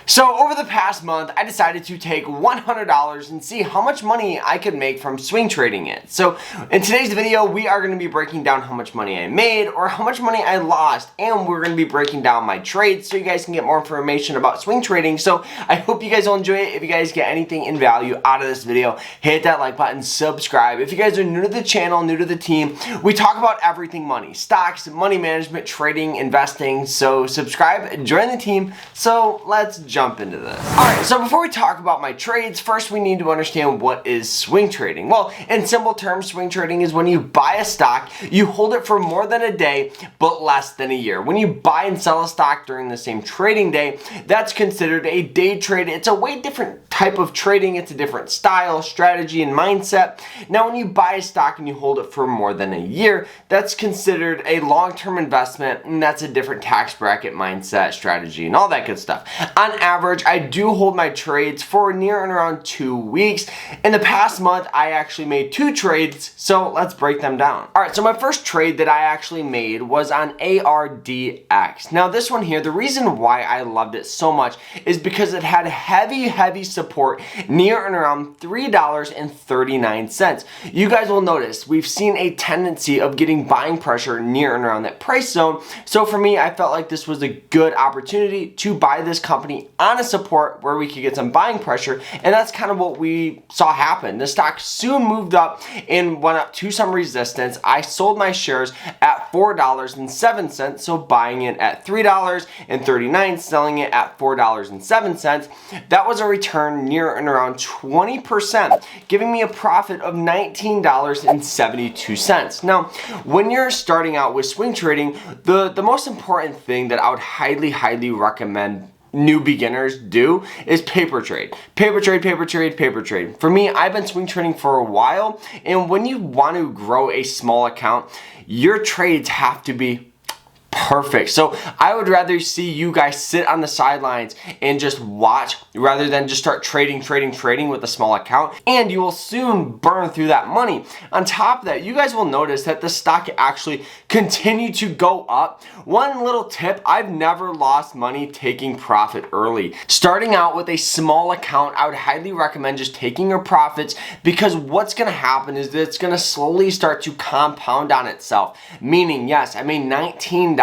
So over the past month, I decided to take $100 and see how much money I could make from swing trading it. So in today's video, we are going to be breaking down how much money I made or how much money I lost, and we're going to be breaking down my trades so you guys can get more information about swing trading. So I hope you guys will enjoy it. If you guys get anything in value out of this video, hit that like button, subscribe. If you guys are new to the channel, new to the team, we talk about everything money, stocks, money management, trading, investing. So subscribe, join the team. So let's jump into this. Alright, so before we talk about my trades, first we need to understand what is swing trading. Well, in simple terms, swing trading is when you buy a stock, you hold it for more than a day, but less than a year. When you buy and sell a stock during the same trading day, that's considered a day trade. It's a way different type of trading. It's a different style, strategy, and mindset. Now, when you buy a stock and you hold it for more than a year, that's considered a long-term investment, and that's a different tax bracket, mindset, strategy, and all that good stuff. On average, I do hold my trades for near and around 2 weeks. In the past month, I actually made 2 trades, so let's break them down. Alright, so my first trade that I actually made was on ARDX. Now this one here, the reason why I loved it so much is because it had heavy support near and around $3.39. You guys will notice we've seen a tendency of getting buying pressure near and around that price zone. So for me, I felt like this was a good opportunity to buy this company on a support where we could get some buying pressure, and that's kind of what we saw happen. The stock soon moved up and went up to some resistance. I sold my shares at $4.07, so buying it at $3.39, selling it at $4.07. That was a return near and around 20%, giving me a profit of $19.72. Now, when you're starting out with swing trading, the most important thing that I would highly recommend new beginners do is paper trade. Paper trade. For me, I've been swing trading for a while, and when you want to grow a small account, your trades have to be perfect. So I would rather see you guys sit on the sidelines and just watch rather than just start trading with a small account, and you will soon burn through that money. On top of that, you guys will notice that the stock actually continued to go up. One little tip, I've never lost money taking profit early. Starting out with a small account, I would highly recommend just taking your profits, because what's going to happen is that it's going to slowly start to compound on itself. Meaning, yes, I made $19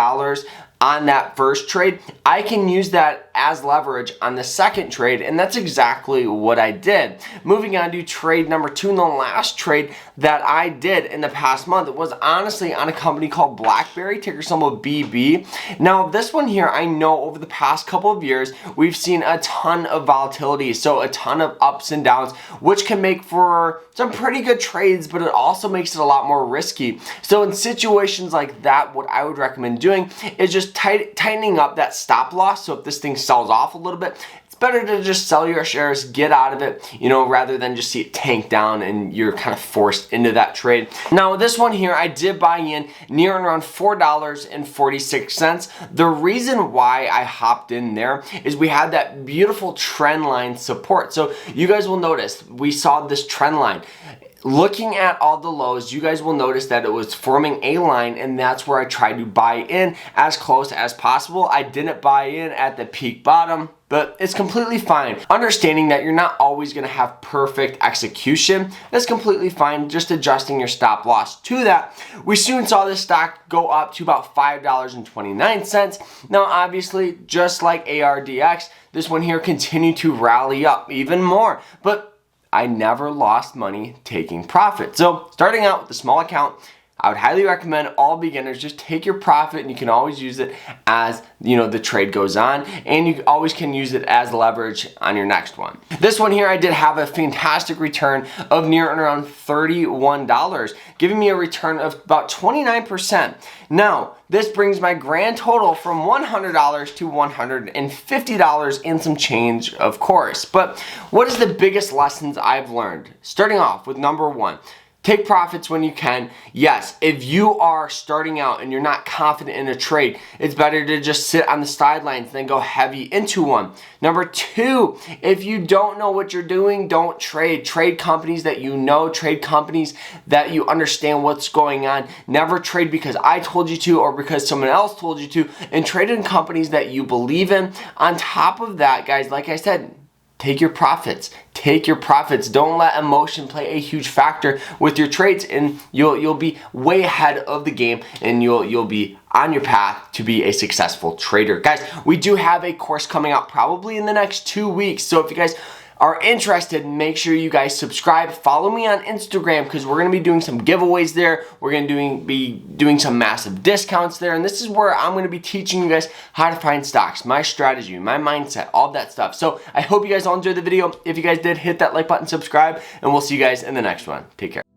on that first trade. I can use that as leverage on the second trade, and that's exactly what I did. Moving on to trade number 2, and the last trade that I did in the past month was honestly on a company called BlackBerry, ticker symbol BB. Now this one here, I know over the past couple of years, we've seen a ton of volatility, so a ton of ups and downs, which can make for some pretty good trades, but it also makes it a lot more risky. So in situations like that, what I would recommend doing is just tightening up that stop loss. So if this thing sells off a little bit, it's better to just sell your shares, get out of it, rather than just see it tank down and you're kind of forced into that trade. Now this one here, I did buy in near and around $4.46. The reason why I hopped in there is we had that beautiful trend line support. So you guys will notice we saw this trend line. Looking at all the lows, you guys will notice that it was forming a line, and that's where I tried to buy in as close as possible. I didn't buy in at the peak bottom, but it's completely fine. Understanding that you're not always going to have perfect execution, that's completely fine. Just adjusting your stop loss to that. We soon saw this stock go up to about $5.29. Now, obviously, just like ARDX, this one here continued to rally up even more, but I never lost money taking profit. So starting out with a small account, I would highly recommend all beginners just take your profit, and you can always use it as the trade goes on, and you always can use it as leverage on your next one. This one here, I did have a fantastic return of near and around $31, giving me a return of about 29%. Now, this brings my grand total from $100 to $150 and some change, of course. But what is the biggest lessons I've learned? Starting off with number 1. Take profits when you can. Yes, if you are starting out and you're not confident in a trade, it's better to just sit on the sidelines than go heavy into one. Number two, if you don't know what you're doing, don't trade. Trade companies that you know, trade companies that you understand what's going on. Never trade because I told you to or because someone else told you to, and trade in companies that you believe in. On top of that, guys, like I said, take your profits. Take your profits. Don't let emotion play a huge factor with your trades, and you'll be way ahead of the game, and you'll be on your path to be a successful trader. Guys, we do have a course coming out probably in the next 2 weeks. So if you guys are interested, make sure you guys subscribe. Follow me on Instagram because we're going to be doing some giveaways there. We're going to be doing some massive discounts there. And this is where I'm going to be teaching you guys how to find stocks, my strategy, my mindset, all that stuff. So I hope you guys all enjoyed the video. If you guys did, hit that like button, subscribe, and we'll see you guys in the next one. Take care.